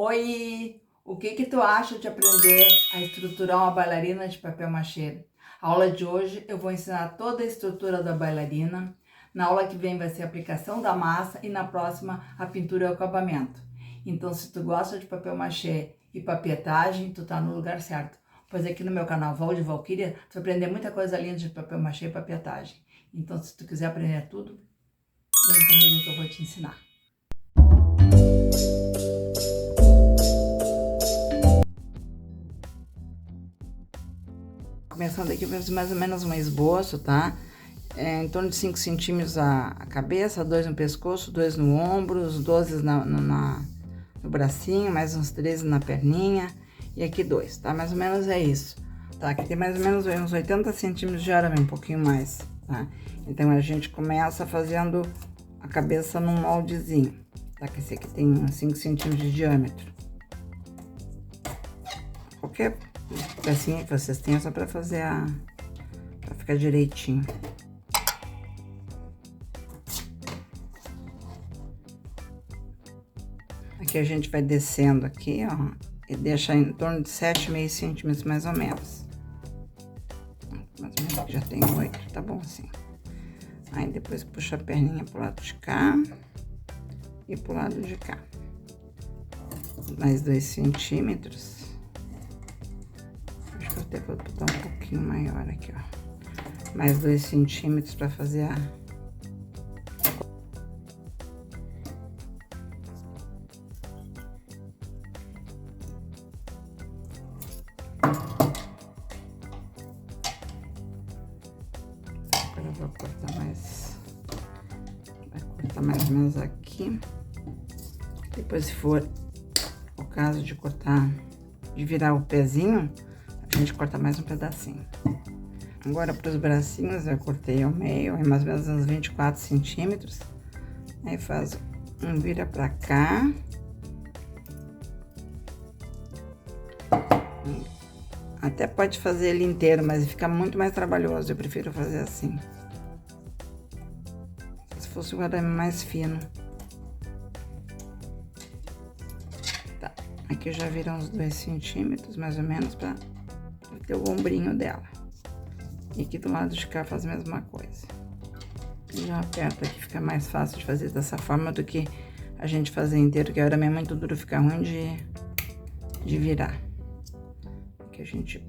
Oi! O que tu acha de aprender a estruturar uma bailarina de papel machê? A aula de hoje eu vou ensinar toda a estrutura da bailarina. Na aula que vem vai ser a aplicação da massa e na próxima a pintura e o acabamento. Então, se tu gosta de papel machê e papietagem, tu tá no lugar certo. Pois aqui no meu canal Val de Valquíria, tu vai aprender muita coisa linda de papel machê e papietagem. Então, se tu quiser aprender tudo, vem comigo que eu vou te ensinar. Começando aqui, mais ou menos um esboço, tá? Em torno de 5 centímetros a cabeça, 2 no pescoço, 2 no ombro, os 12 no bracinho, mais uns 13 na perninha e aqui 2, tá? Mais ou menos é isso, tá? Aqui tem mais ou menos uns 80 centímetros de arame, um pouquinho mais, tá? Então, a gente começa fazendo a cabeça num moldezinho, tá? Que esse aqui tem uns 5 centímetros de diâmetro. Qualquer pecinha que vocês tenham, só pra fazer pra ficar direitinho. Aqui a gente vai descendo aqui, ó, e deixa em torno de 7,5 centímetros mais ou menos. Mais ou menos aqui já tem 8, tá bom assim. Aí depois puxa a perninha pro lado de cá e pro lado de cá. Mais 2 centímetros. Acho que eu até vou botar um pouquinho maior aqui, ó. Mais 2 centímetros pra fazer a... Agora eu vou cortar mais... Vai cortar mais ou menos aqui. Depois, se for o caso de cortar, de virar o pezinho, a gente corta mais um pedacinho. Agora, para os bracinhos, eu cortei ao meio, é mais ou menos uns 24 centímetros. Aí faz um vira pra cá. Até pode fazer ele inteiro, mas fica muito mais trabalhoso. Eu prefiro fazer assim. Se fosse um arame mais fino. Tá, aqui já viram uns 2 centímetros, mais ou menos, pra ter o ombrinho dela. E aqui do lado de cá faz a mesma coisa. Já aperta aqui, fica mais fácil de fazer dessa forma do que a gente fazer inteiro, que o arame é muito duro, fica ruim de virar. Aqui a gente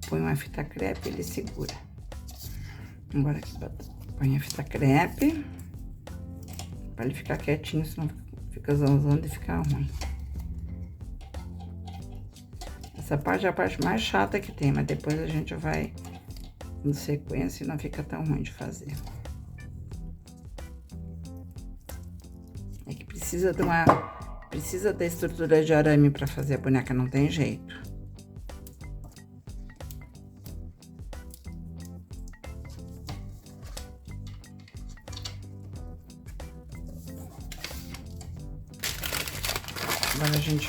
põe uma fita crepe e ele segura. Agora aqui põe a fita crepe, pra ele ficar quietinho, senão fica zanzando e fica ruim. Essa parte é a parte mais chata que tem, mas depois a gente vai em sequência e não fica tão ruim de fazer. É que precisa da estrutura de arame para fazer a boneca, não tem jeito. Agora a gente,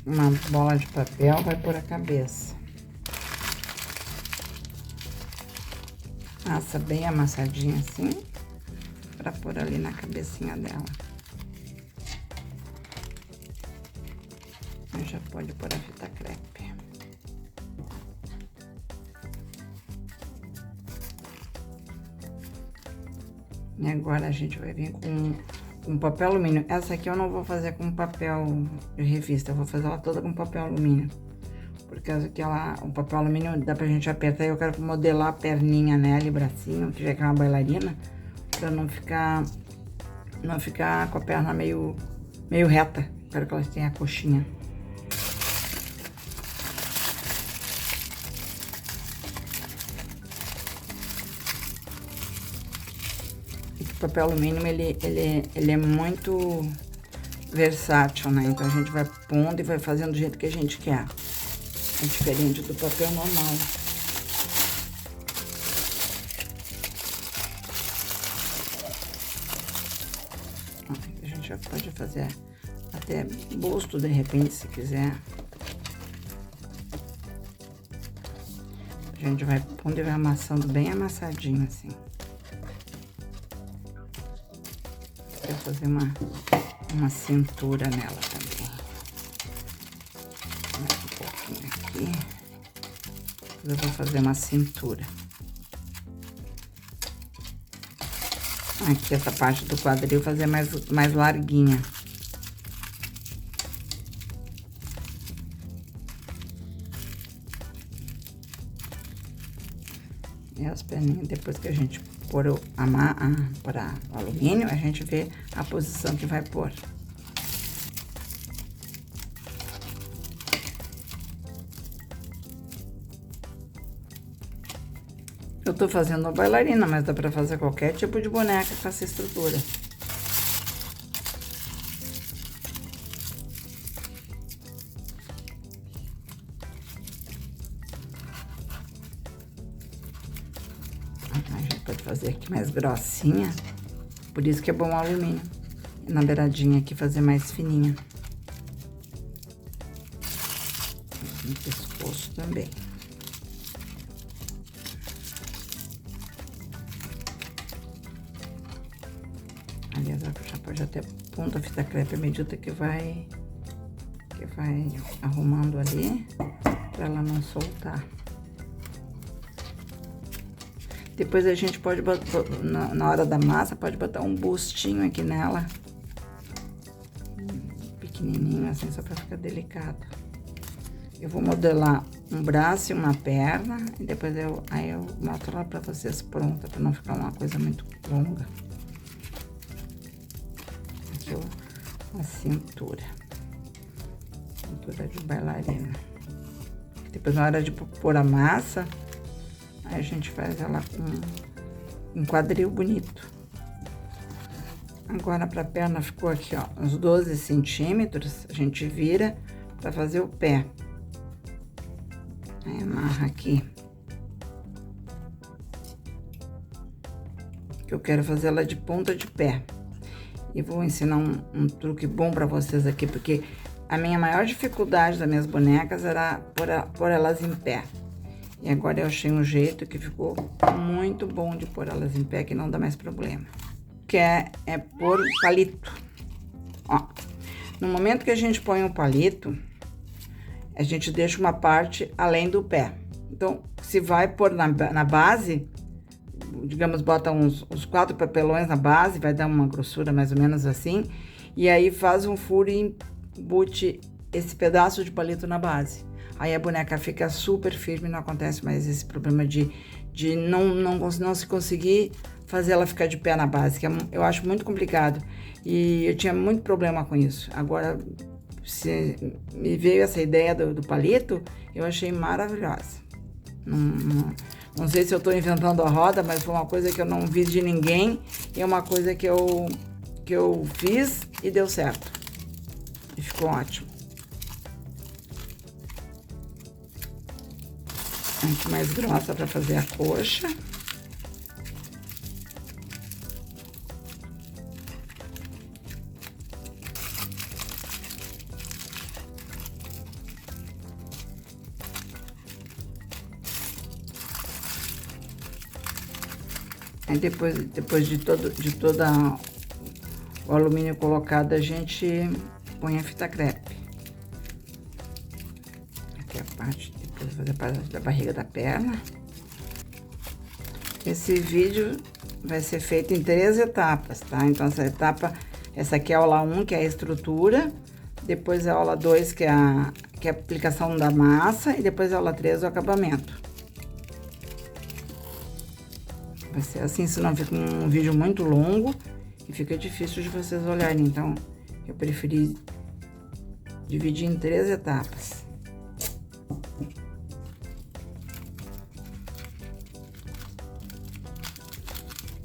uma bola de papel, vai pôr a cabeça. Massa bem amassadinha assim, pra pôr ali na cabecinha dela. Aí já pode pôr a fita crepe. E agora a gente vai vir com papel alumínio. Essa aqui eu não vou fazer com papel de revista, eu vou fazer ela toda com papel alumínio. Por causa que o papel alumínio dá pra gente apertar e eu quero modelar a perninha nela e bracinho, que já é uma bailarina, pra não ficar com a perna meio reta. Quero que elas tenham a coxinha. E o papel alumínio, ele é muito versátil, né? Então, a gente vai pondo e vai fazendo do jeito que a gente quer. É diferente do papel normal. A gente já pode fazer até busto, de repente, se quiser. A gente vai pondo e vai amassando bem amassadinho, assim. Pra fazer uma cintura nela também. aqui. Eu vou fazer uma cintura. Aqui, essa parte do quadril, fazer mais larguinha. E as perninhas, depois que a gente pôr o alumínio, a gente vê a posição que vai pôr. Eu tô fazendo bailarina, mas dá pra fazer qualquer tipo de boneca com essa estrutura. A gente pode fazer aqui mais grossinha, por isso que é bom o alumínio. E na beiradinha aqui fazer mais fininha. No pescoço também. Aliás, já pode até ponta a fita crepe à medida que vai arrumando ali, pra ela não soltar. Depois a gente pode botar, na hora da massa, pode botar um bustinho aqui nela. Pequenininho, assim, só pra ficar delicado. Eu vou modelar um braço e uma perna, e depois aí eu mostro lá pra vocês pronta, pra não ficar uma coisa muito longa. Aqui a cintura. Cintura de bailarina. Depois, na hora de pôr a massa, aí a gente faz ela com um quadril bonito. Agora, pra perna, ficou aqui, ó, uns 12 centímetros. A gente vira pra fazer o pé. Aí, amarra aqui. Que eu quero fazer ela de ponta de pé. E vou ensinar um truque bom pra vocês aqui, porque a minha maior dificuldade das minhas bonecas era pôr elas em pé. E agora eu achei um jeito que ficou muito bom de pôr elas em pé, que não dá mais problema. Que é pôr palito. Ó, no momento que a gente põe o palito, a gente deixa uma parte além do pé. Então, se vai pôr na base, digamos, bota uns 4 papelões na base, vai dar uma grossura mais ou menos assim, e aí faz um furo e embute esse pedaço de palito na base. Aí a boneca fica super firme, não acontece mais esse problema de não se conseguir fazer ela ficar de pé na base, que eu acho muito complicado. E eu tinha muito problema com isso. Agora, se me veio essa ideia do palito, eu achei maravilhosa. Não sei se eu tô inventando a roda, mas foi uma coisa que eu não vi de ninguém, e é uma coisa que eu fiz e deu certo. E ficou ótimo. Aqui mais grossa para fazer a coxa. Aí depois de todo o alumínio colocado, a gente põe a fita crepe. Aqui a parte, depois fazer a parte da barriga da perna. Esse vídeo vai ser feito em 3 etapas, tá? Então, essa aqui é a aula 1, que é a estrutura. Depois a aula 2, que é a aplicação da massa. E depois a aula 3, o acabamento. Vai ser assim, senão fica um vídeo muito longo e fica difícil de vocês olharem. Então, eu preferi dividir em 3 etapas.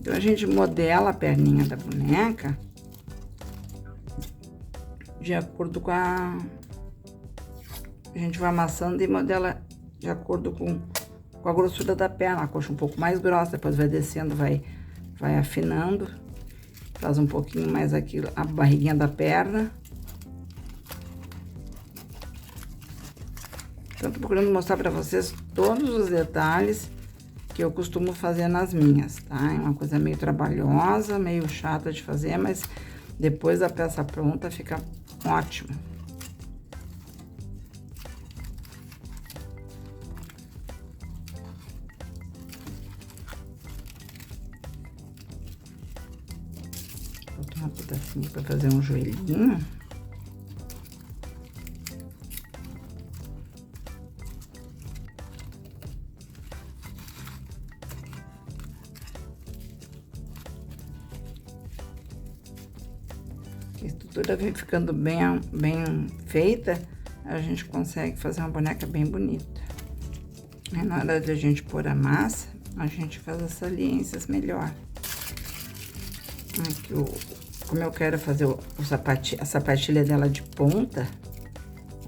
Então, a gente modela a perninha da boneca de acordo com a gente vai amassando e modela de acordo com a grossura da perna, a coxa um pouco mais grossa, depois vai descendo, vai afinando, faz um pouquinho mais aqui a barriguinha da perna. Então, tô procurando mostrar pra vocês todos os detalhes que eu costumo fazer nas minhas, tá? É uma coisa meio trabalhosa, meio chata de fazer, mas depois da peça pronta fica ótimo. Um pedacinho para fazer um joelhinho. A estrutura vem ficando bem feita, a gente consegue fazer uma boneca bem bonita. Aí, na hora de a gente pôr a massa, a gente faz as saliências melhor. Aqui, como eu quero fazer a sapatilha dela de ponta,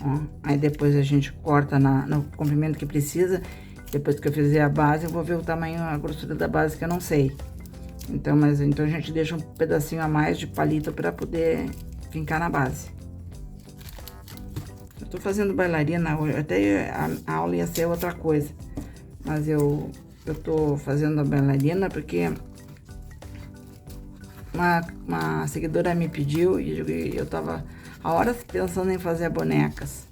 ó, aí depois a gente corta no comprimento que precisa. Depois que eu fizer a base, eu vou ver o tamanho, a grossura da base, que eu não sei. Então a gente deixa um pedacinho a mais de palito para poder fincar na base. Eu tô fazendo bailarina hoje, até a aula ia ser outra coisa. Mas eu tô fazendo a bailarina porque uma seguidora me pediu e eu tava há horas pensando em fazer bonecas.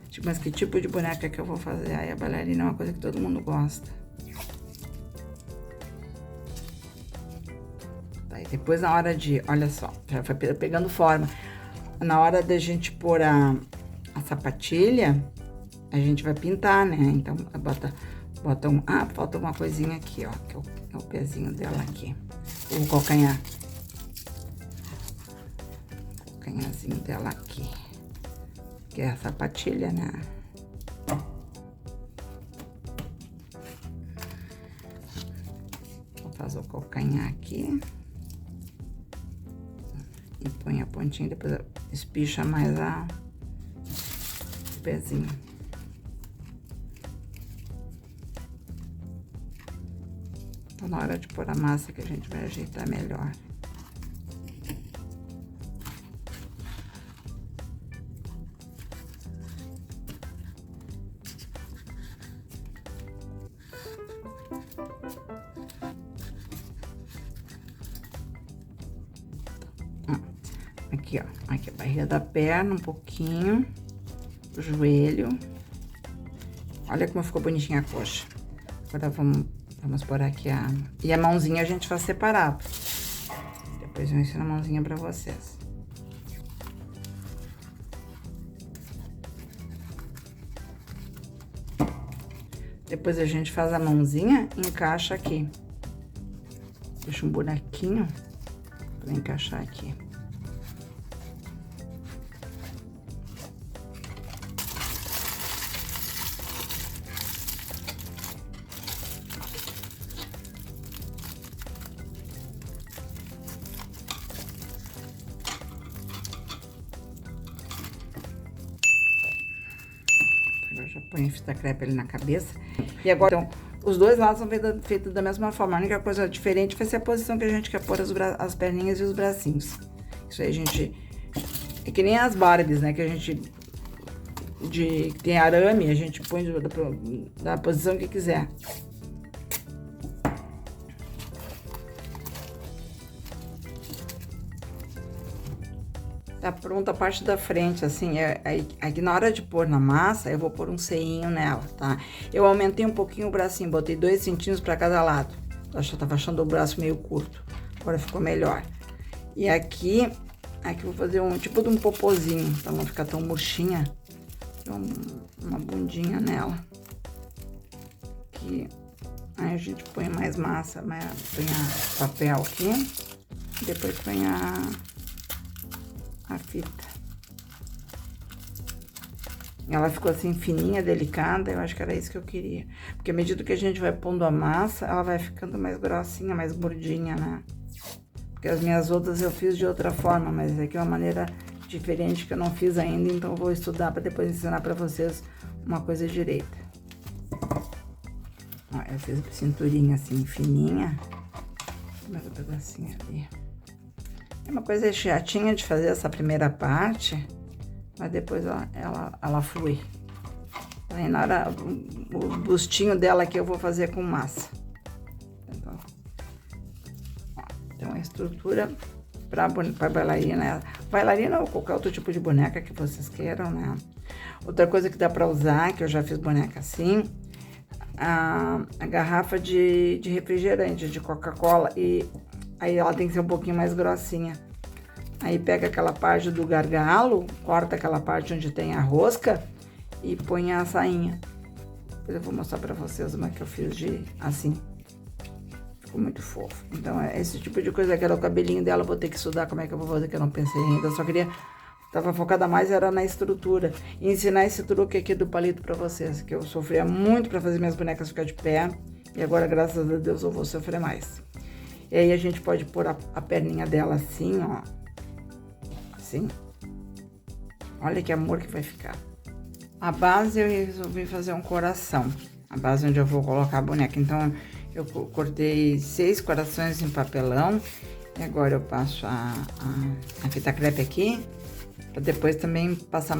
Tipo, mas que tipo de boneca que eu vou fazer? Aí a bailarina é uma coisa que todo mundo gosta. Tá, e depois na hora de, olha só, já foi pegando forma. Na hora da gente pôr a sapatilha, a gente vai pintar, né? Então, bota um... Ah, falta uma coisinha aqui, ó, que é o pezinho dela aqui. O calcanhar. O calcanharzinho dela aqui. Que é a sapatilha, né? Vou fazer o calcanhar aqui. E põe a pontinha, depois espicha mais o pezinho. Então, na hora de pôr a massa que a gente vai ajeitar melhor. Aqui, ó. Aqui a barriga da perna, um pouquinho. O joelho. Olha como ficou bonitinha a coxa. Agora vamos pôr aqui a... E a mãozinha a gente faz separado. Depois eu ensino a mãozinha pra vocês. Depois a gente faz a mãozinha e encaixa aqui. Deixa um buraquinho pra encaixar aqui. Agora já põe fita crepe ali na cabeça. E agora, então, os dois lados são feitos da mesma forma. A única coisa diferente vai ser a posição que a gente quer pôr as perninhas e os bracinhos. Isso aí a gente... É que nem as Barbies, né? Que a gente... tem arame, a gente põe da posição que quiser. Tá pronta a parte da frente, assim, aqui na hora de pôr na massa, eu vou pôr um ceinho nela, tá? Eu aumentei um pouquinho o bracinho, botei 2 centímetros pra cada lado. Eu tava achando o braço meio curto, agora ficou melhor. E aqui eu vou fazer um tipo de um popozinho, pra não ficar tão murchinha. Uma bundinha nela. Aqui, aí a gente põe mais massa, põe papel aqui, depois põe a fita. Ela ficou assim fininha, delicada, eu acho que era isso que eu queria. Porque à medida que a gente vai pondo a massa, ela vai ficando mais grossinha, mais gordinha, né? Porque as minhas outras eu fiz de outra forma, mas aqui é uma maneira diferente que eu não fiz ainda, então eu vou estudar para depois ensinar para vocês uma coisa direita. Ó, eu fiz a cinturinha assim, fininha. Mais um pedacinho ali. É uma coisa chatinha de fazer essa primeira parte, mas depois ó, ela flui. Aí na hora, o bustinho dela aqui eu vou fazer com massa. Então a estrutura para bailarina, bailarina ou qualquer outro tipo de boneca que vocês queiram, né? Outra coisa que dá para usar, que eu já fiz boneca assim, a garrafa de refrigerante, de Coca-Cola, e aí ela tem que ser um pouquinho mais grossinha. Aí pega aquela parte do gargalo, corta aquela parte onde tem a rosca e põe a sainha. Depois eu vou mostrar pra vocês uma que eu fiz de assim. Ficou muito fofo. Então, é esse tipo de coisa que era o cabelinho dela. Vou ter que estudar como é que eu vou fazer, que eu não pensei ainda. Eu só queria... Tava focada mais era na estrutura. E ensinar esse truque aqui do palito pra vocês. Que eu sofria muito pra fazer minhas bonecas ficar de pé. E agora, graças a Deus, eu vou sofrer mais. E aí, a gente pode pôr a perninha dela assim, ó. Assim. Olha que amor que vai ficar. A base eu resolvi fazer um coração. A base onde eu vou colocar a boneca. Então, eu cortei 6 corações em papelão. E agora eu passo a fita crepe aqui. Pra depois também passar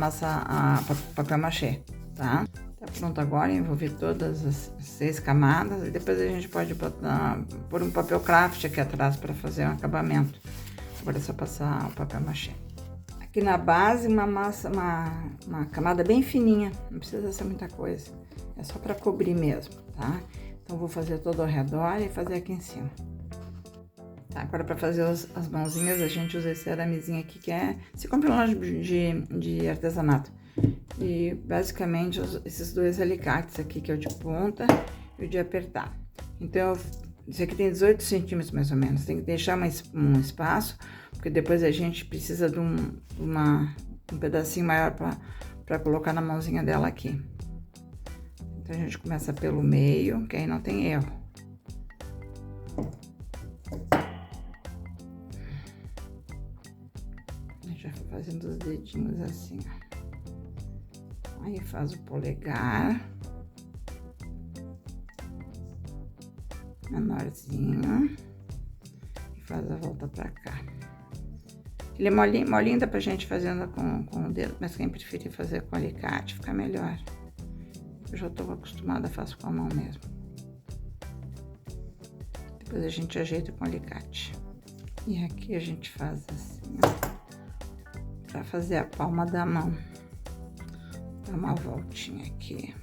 papel machê, tá? Tá pronto agora, envolvi todas as 6 camadas. E depois a gente pode pôr um papel craft aqui atrás pra fazer um acabamento. Agora é só passar o papel machê. Aqui na base, uma camada bem fininha, não precisa ser muita coisa. É só pra cobrir mesmo, tá? Então, vou fazer todo ao redor e fazer aqui em cima. Tá, agora pra fazer as mãozinhas, a gente usa esse aramezinho aqui, que se compra em loja de artesanato. E, basicamente, esses 2 alicates aqui, que é o de ponta e o de apertar. Então, isso aqui tem 18 centímetros, mais ou menos. Tem que deixar um espaço, porque depois a gente precisa de um pedacinho maior pra colocar na mãozinha dela aqui. Então, a gente começa pelo meio, que aí não tem erro. Já fazendo os dedinhos assim, ó. Aí faz o polegar. Menorzinho. E faz a volta pra cá. Ele é molinho, dá pra gente fazendo com o dedo, mas quem preferir fazer com alicate, fica melhor. Eu já tô acostumada, faço com a mão mesmo. Depois a gente ajeita com alicate. E aqui a gente faz assim, ó. Pra fazer a palma da mão. Dá uma voltinha aqui.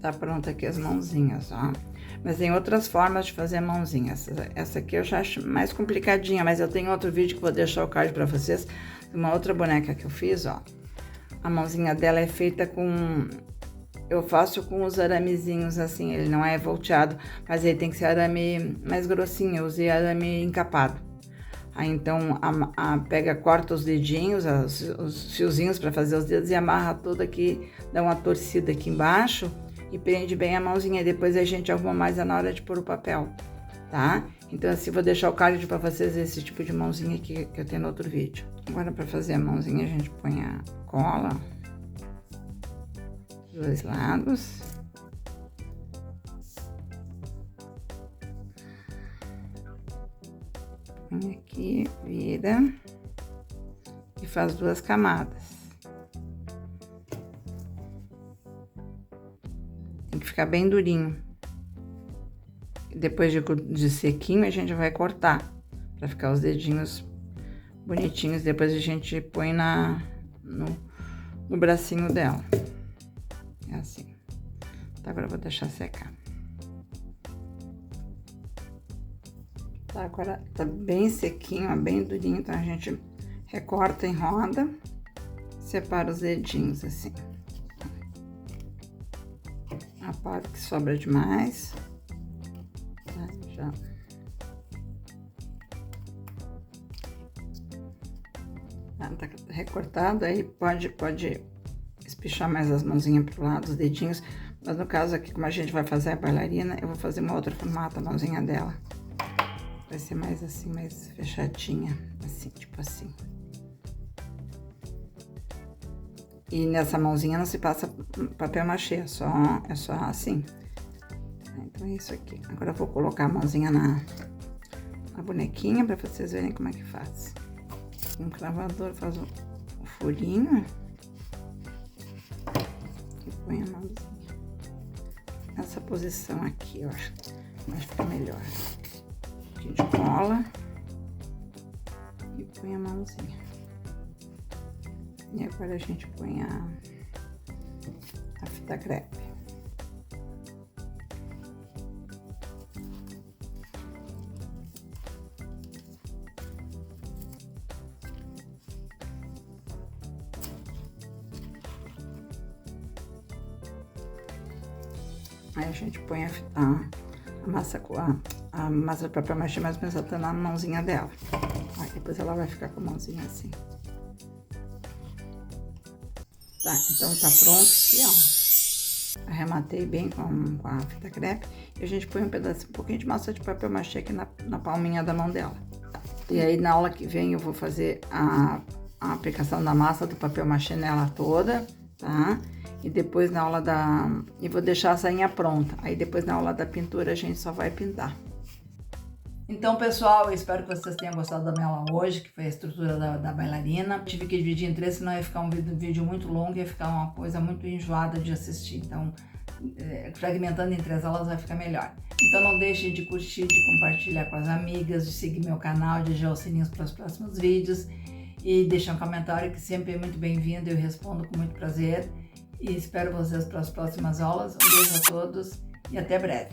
Tá pronta aqui as mãozinhas, ó. Mas tem outras formas de fazer mãozinhas. Essa aqui eu já acho mais complicadinha, mas eu tenho outro vídeo que vou deixar o card pra vocês. Uma outra boneca que eu fiz, ó. A mãozinha dela é feita com... Eu faço com os aramezinhos assim, ele não é volteado, mas ele tem que ser arame mais grossinho, eu usei arame encapado. Aí então, corta os dedinhos, os fiozinhos para fazer os dedos e amarra tudo aqui, dá uma torcida aqui embaixo e prende bem a mãozinha. E depois a gente arruma mais na hora de pôr o papel, tá? Então assim, vou deixar o card para vocês esse tipo de mãozinha aqui que eu tenho no outro vídeo. Agora para fazer a mãozinha a gente põe a cola. 2 lados. Põe aqui, vira. E faz 2 camadas. Tem que ficar bem durinho. Depois de sequinho, a gente vai cortar. Pra ficar os dedinhos bonitinhos. Depois a gente põe no bracinho dela. É assim. Tá, agora eu vou deixar secar. Tá, agora tá bem sequinho, ó, bem durinho. Então, a gente recorta em roda. Separa os dedinhos assim. Aparo que sobra demais. Tá, já. Tá recortado, aí pode espichar mais as mãozinhas pro lado, os dedinhos. Mas no caso aqui, como a gente vai fazer a bailarina, eu vou fazer uma outra formato, a mãozinha dela. Vai ser mais assim, mais fechadinha, assim, tipo assim. E nessa mãozinha não se passa papel machê, é só assim. Então é isso aqui. Agora eu vou colocar a mãozinha na bonequinha pra vocês verem como é que faz. Um cravador faz o furinho. E põe a mãozinha nessa posição aqui, eu acho que vai ficar melhor. A gente cola e põe a mãozinha. E agora a gente põe a fita crepe. Aí a gente põe a massa de papel machê mais ou menos até na mãozinha dela. Aí depois ela vai ficar com a mãozinha assim. Tá, então tá pronto aqui, ó. Arrematei bem com a fita crepe. E a gente põe um pouquinho de massa de papel machê aqui na palminha da mão dela. E aí na aula que vem eu vou fazer a aplicação da massa do papel machê nela toda, tá? E depois na aula e vou deixar a sainha pronta. Aí depois na aula da pintura a gente só vai pintar. Então, pessoal, eu espero que vocês tenham gostado da minha aula hoje, que foi a estrutura da bailarina. Tive que dividir em 3, senão ia ficar um vídeo muito longo, ia ficar uma coisa muito enjoada de assistir. Então, fragmentando em 3 aulas vai ficar melhor. Então, não deixe de curtir, de compartilhar com as amigas, de seguir meu canal, de ativar os sininhos para os próximos vídeos. E deixar um comentário que sempre é muito bem-vindo, eu respondo com muito prazer. E espero vocês para as próximas aulas. Um beijo a todos e até breve.